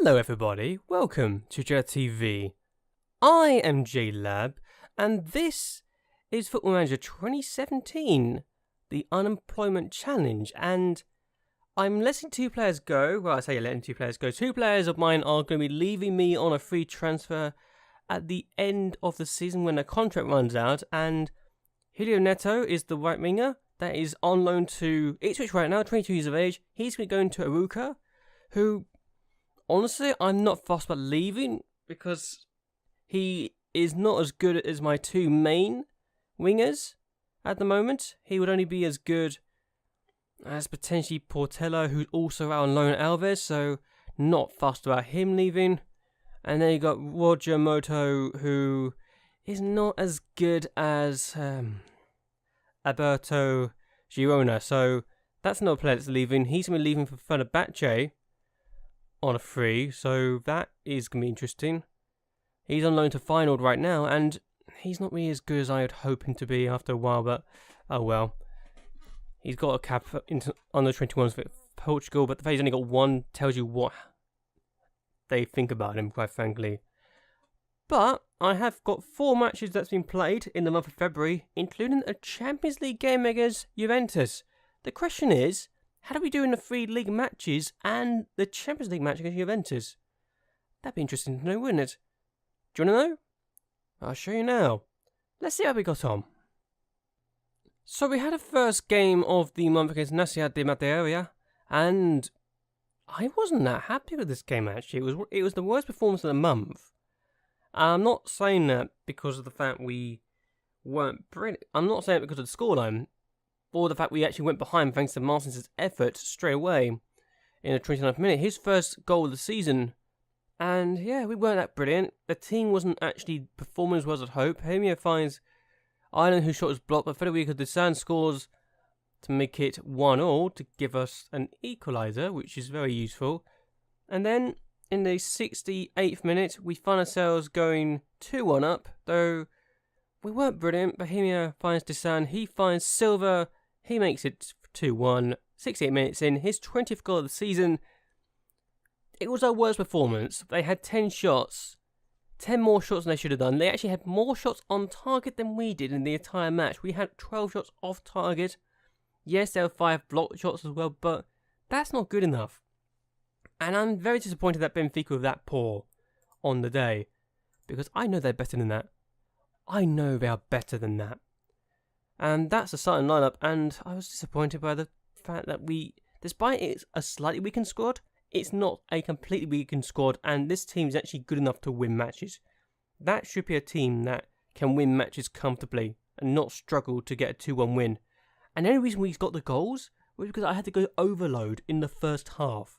Hello everybody, welcome to JLABTV. I am JLAB, and this is Football Manager 2017, the Unemployment Challenge, and I'm letting two players go. Well, I say letting two players go. Two players of mine are going to be leaving me on a free transfer at the end of the season when their contract runs out, and Julio Neto is the right winger that is on loan to Ipswich right now, 22 years of age. He's going to Aruca, who... honestly, I'm not fussed about leaving because he is not as good as my two main wingers at the moment. He would only be as good as potentially Portello, who's also out on loan at Alves, so not fussed about him leaving. And then you got Roger Moto, who is not as good as Alberto Girona, so that's not a player that's leaving. He's going to be leaving for Fenerbahce on a free, so that is going to be interesting. He's on loan to Feyenoord right now, and he's not really as good as I would hope him to be after a while, but oh well. He's got a cap under 21s for Portugal, but the fact he's only got one tells you what they think about him, quite frankly. But I have got 4 matches that's been played in the month of February, including a Champions League game against Juventus. The question is, how do we do in the 3 league matches and the Champions League match against Juventus? That'd be interesting to know, wouldn't it? Do you want to know? I'll show you now. Let's see how we got on. So we had a first game of the month against Nacional de Madeira, and I wasn't that happy with this game actually. It was the worst performance of the month. I'm not saying that because of the fact we weren't brilliant. I'm not saying it because of the scoreline, or the fact we actually went behind thanks to Martins' effort straight away in the 29th minute. His first goal of the season. And yeah, we weren't that brilliant. The team wasn't actually performing as well as I'd hope. Hemia finds Ireland, whose shot was blocked, but Federico De San scores to make it 1-1 to give us an equaliser, which is very useful. And then in the 68th minute, we find ourselves going 2-1 up, though we weren't brilliant. Bohemia finds De San, he finds Silva. He makes it 2-1, 68 minutes in, his 20th goal of the season. It was our worst performance. They had 10 shots, 10 more shots than they should have done. They actually had more shots on target than we did in the entire match. We had 12 shots off target. Yes, there were 5 blocked shots as well, but that's not good enough. And I'm very disappointed that Benfica were that poor on the day, because I know they're better than that. I know they are better than that. And that's the starting lineup, and I was disappointed by the fact that despite it's a slightly weakened squad, it's not a completely weakened squad, and this team is actually good enough to win matches. That should be a team that can win matches comfortably and not struggle to get a 2-1 win. And the only reason we got the goals was because I had to go overload in the first half.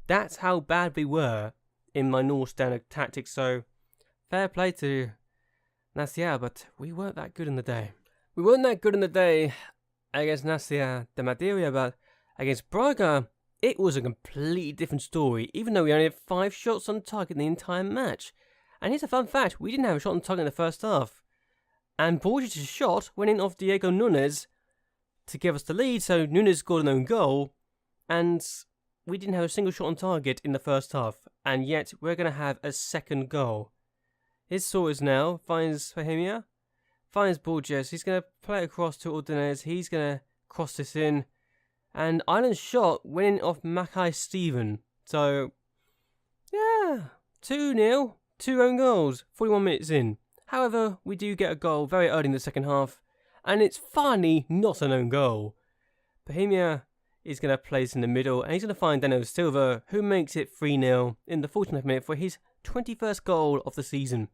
That's how bad we were in my normal standard tactics, so fair play to Nacional, but we weren't that good in the day. We weren't that good in the day against Nacional de Madeira, but against Braga, it was a completely different story, even though we only had 5 shots on target in the entire match. And here's a fun fact, we didn't have a shot on target in the first half. And Borges' shot went in off Diego Nunes to give us the lead, so Nunes scored an own goal, and we didn't have a single shot on target in the first half, and yet we're going to have a second goal. His Soares now finds Bohemia, finds Borges, he's going to play across to Ordonez, he's going to cross this in, and Ireland's shot went in off Mackay Stephen. So, yeah, 2-0, 2 own goals, 41 minutes in. However, we do get a goal very early in the second half, and it's finally not an own goal. Bohemia is going to place in the middle, and he's going to find Daniel Silva, who makes it 3-0 in the 49th minute for his 21st goal of the season.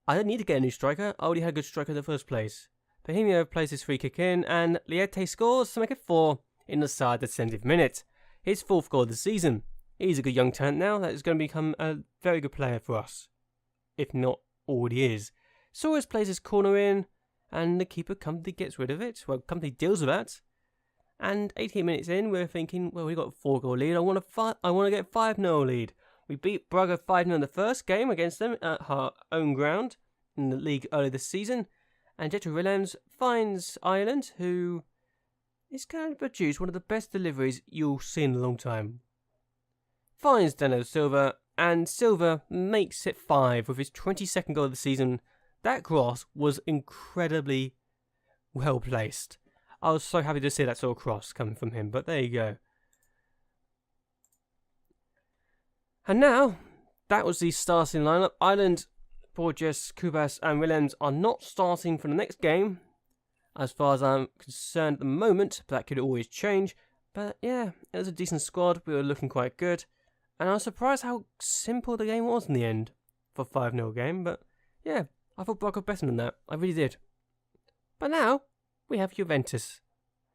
I don't need to get a new striker, I already had a good striker in the first place. Bohemia plays his free kick in, and Liete scores to make it 4 in the 70th minute. His 4th goal of the season. He's a good young talent now that is going to become a very good player for us, if not already is. Soares plays his corner in, and the keeper comfortably gets rid of it. Well, comfortably deals with that. And 88 minutes in, we're thinking, well, we got a 4-goal lead. I want to get a 5-0 lead. We beat Braga 5-0 in the first game against them at our own ground in the league earlier this season. And Jetro Willems finds Ireland, who is going to produce one of the best deliveries you'll see in a long time. finds Daniel Silva, and Silva makes it 5 with his 22nd goal of the season. That cross was incredibly well placed. I was so happy to see that sort of cross coming from him, but there you go. And now, that was the starting lineup. Ireland, Borges, Kubas and Willems are not starting for the next game, as far as I'm concerned at the moment, but that could always change. But yeah, it was a decent squad, we were looking quite good, and I was surprised how simple the game was in the end for a 5-0 game, but yeah, I thought Braga better than that, I really did. But now, we have Juventus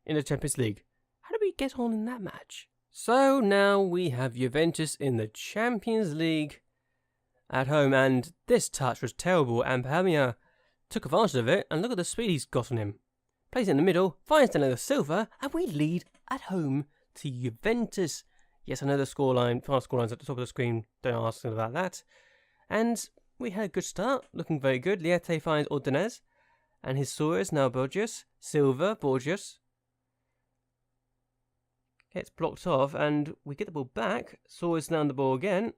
in the Champions League. How did we get on in that match? So now we have Juventus in the Champions League at home, and this touch was terrible, and Pamia took advantage of it, and look at the speed he's got on him. Plays it in the middle, finds Daniel Silva, and we lead at home to Juventus. Yes, I know the scoreline, final scoreline's at the top of the screen, don't ask about that. And we had a good start, looking very good. Liete finds Ordonez, and his Suarez, now Borges, Silva, Borges. Gets blocked off, and we get the ball back. Suarez now on the ball again.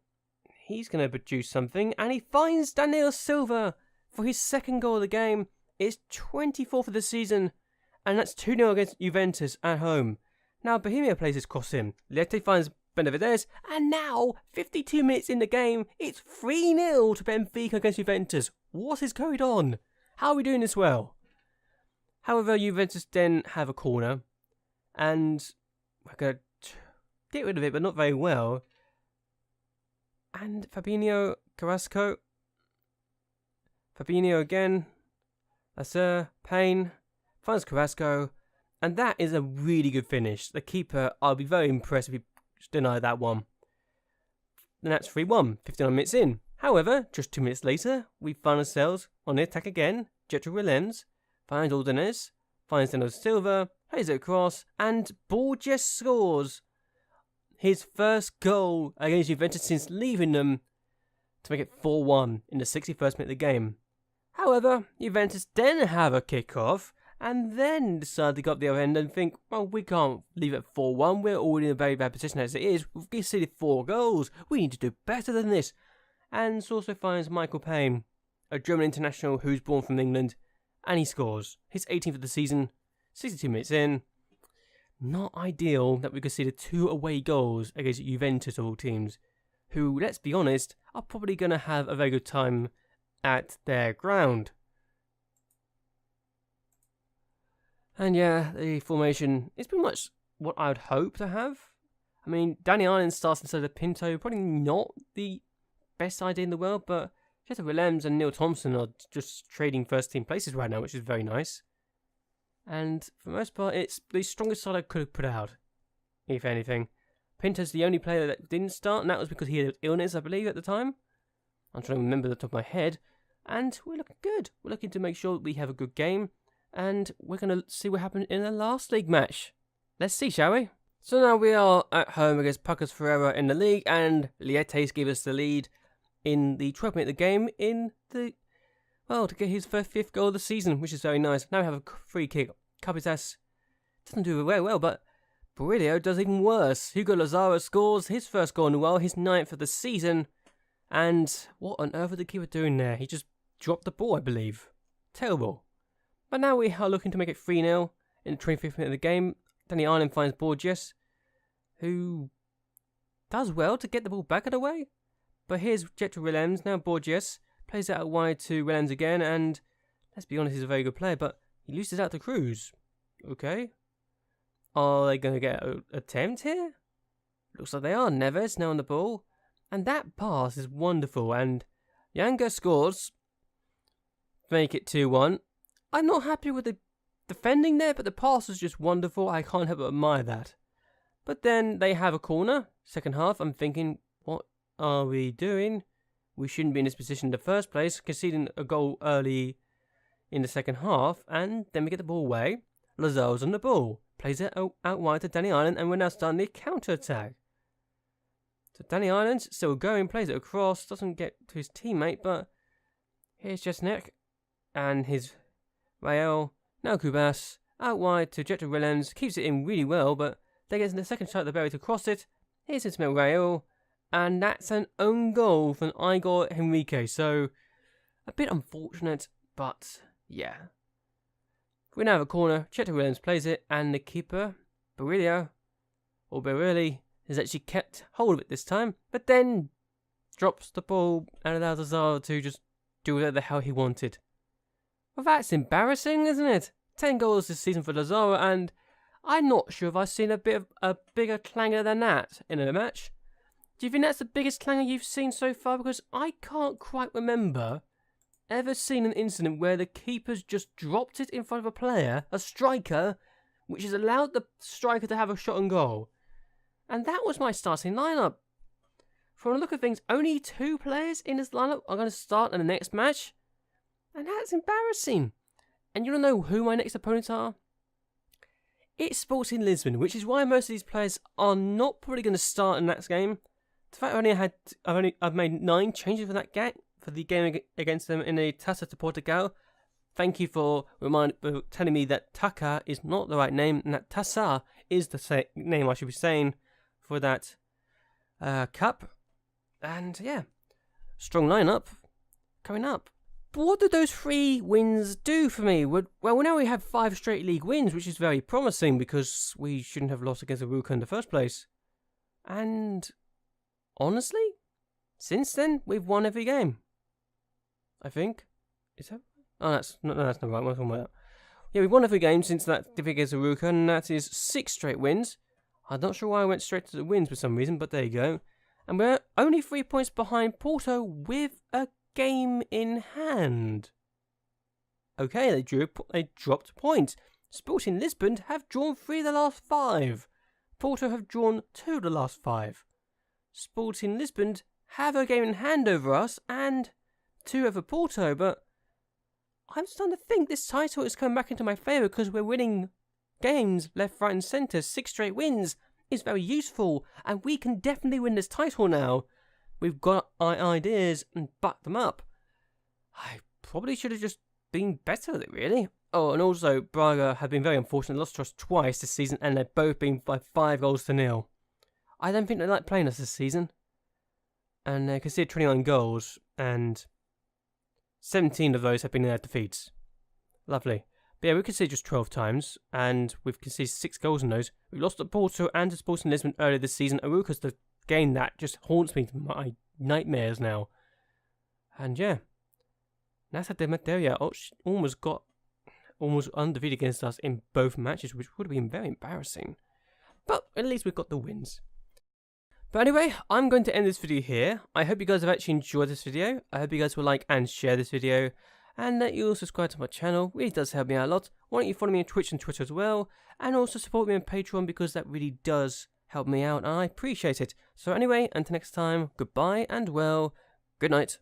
He's going to produce something, and he finds Daniel Silva for his second goal of the game. It's 24th of the season, and that's 2-0 against Juventus at home. Now Bohemia plays his cross in. Liete finds Benavidez, and now, 52 minutes in the game, it's 3-0 to Benfica against Juventus. What is going on? How are we doing this well? However, Juventus then have a corner, and we're going to get rid of it, but not very well. And Fabinho Carrasco. Fabinho again. Lasser, Payne, finds Carrasco. And that is a really good finish. The keeper, I'll be very impressed if he denied that one. And that's 3-1, 59 minutes in. However, just 2 minutes later, we find ourselves on the attack again. Jetro Willems finds Ordonez, finds Daniel Silva, plays it across, and Borges scores his first goal against Juventus since leaving them to make it 4-1 in the 61st minute of the game. However, Juventus then have a kick-off and then decide to go up the other end and think, well, we can't leave it at 4-1. We're already in a very bad position as it is. We've conceded 4 goals. We need to do better than this. And also finds Michael Payne, a German international who's born from England, and he scores. His 18th of the season, 62 minutes in. Not ideal that we conceded 2 away goals against Juventus of all teams, who, let's be honest, are probably going to have a very good time at their ground. And yeah, the formation is pretty much what I would hope to have. I mean, Danny Ireland starts instead of Pinto, probably not the best idea in the world, but Jetta Willems and Neil Thompson are just trading first team places right now, which is very nice. And for the most part, it's the strongest side I could have put out, if anything. Pinto's the only player that didn't start, and that was because he had illness, I believe, at the time. I'm trying to remember the top of my head. And we're looking good. We're looking to make sure that we have a good game. And we're going to see what happened in the last league match. Let's see, shall we? So now we are at home against Pacas Ferreira in the league. And Lietes gave us the lead in the 12th minute of the game in the... well, to get his 5th goal of the season, which is very nice. Now we have a free kick. Capitas doesn't do very well, but Barilio does even worse. Hugo Lazaro scores his first goal in a while, his 9th of the season. And what on earth is the keeper doing there? He just dropped the ball, I believe. Terrible. But now we are looking to make it 3-0 in the 25th minute of the game. Danny Ireland finds Borges, who does well to get the ball back out of the way. But here's Jetro Willems, now Borges, plays it out wide to Willems again, and let's be honest, he's a very good player, but he loses out to Cruz. Okay. Are they going to get an attempt here? Looks like they are. Neves now on the ball. And that pass is wonderful, and Yanga scores to make it 2-1. I'm not happy with the defending there, but the pass is just wonderful. I can't help but admire that. But then they have a corner, second half. I'm thinking, what are we doing? We shouldn't be in this position in the first place, conceding a goal early in the second half, and then we get the ball away. Lazaro's on the ball, plays it out wide to Danny Ireland, and we're now starting the counter-attack. So Danny Ireland's still going, plays it across, doesn't get to his teammate, but here's Jesnek, and his Rael, now Kubas, out wide to Jetro Willems, keeps it in really well, but they get in the second shot at the berry to cross it. Here's Ismail Rael, And that's an own goal from Igor Henrique. So, a bit unfortunate, but yeah. We now have a corner. Cheto Williams plays it, and the keeper, Barilla, has actually kept hold of it this time, but then drops the ball and allows Lazaro to just do whatever the hell he wanted. Well, that's embarrassing, isn't it? 10 goals this season for Lazaro, and I'm not sure if I've seen a bigger clanger than that in a match. Do you think that's the biggest clanger you've seen so far? Because I can't quite remember ever seen an incident where the keeper's just dropped it in front of a player, a striker, which has allowed the striker to have a shot on goal. And that was my starting lineup. From the look of things, only 2 players in this lineup are going to start in the next match. And that's embarrassing. And you want to know who my next opponents are? It's Sporting Lisbon, which is why most of these players are not probably going to start in that game. The fact I've made 9 changes for that game, for the game against them in a Taça de Portugal. Thank you for telling me that Taka is not the right name, and that Taça is the name I should be saying for that cup. And yeah, strong lineup coming up. But what do those 3 wins do for me? Well, now we have 5 straight league wins, which is very promising because we shouldn't have lost against Aruca in the first place. And honestly, since then, we've won every game. I think. Is that? Oh, that's not right. What's wrong with that? Yeah, we've won every game since that defeat against Aruca, and that is 6 straight wins. I'm not sure why I went straight to the wins for some reason, but there you go. And we're only 3 points behind Porto with a game in hand. Okay, they dropped points. Sporting Lisbon have drawn 3 of the last 5. Porto have drawn 2 of the last 5. Sporting Lisbon have a game in hand over us and 2 over Porto, but I'm starting to think this title is coming back into my favour because we're winning games left, right and centre. 6 straight wins is very useful, and we can definitely win this title now. We've got our ideas and backed them up. I probably should have just been better at it, really. Oh, and also, Braga have been very unfortunate. Lost to us twice this season, and they've both been by 5-0. I don't think they like playing us this season. And they conceded 29 goals, and 17 of those have been in their defeats. Lovely. But yeah, we conceded just 12 times, and we've conceded 6 goals in those. We lost to Porto and to Sporting Lisbon earlier this season. Aruca's the game that just haunts me to my nightmares now. And yeah, Nasa de Materia almost undefeated against us in both matches, which would have been very embarrassing. But at least we've got the wins. But anyway, I'm going to end this video here. I hope you guys have actually enjoyed this video. I hope you guys will like and share this video. And that you'll subscribe to my channel. It really does help me out a lot. Why don't you follow me on Twitch and Twitter as well. And also support me on Patreon because that really does help me out. And I appreciate it. So anyway, until next time, goodbye and well, good night.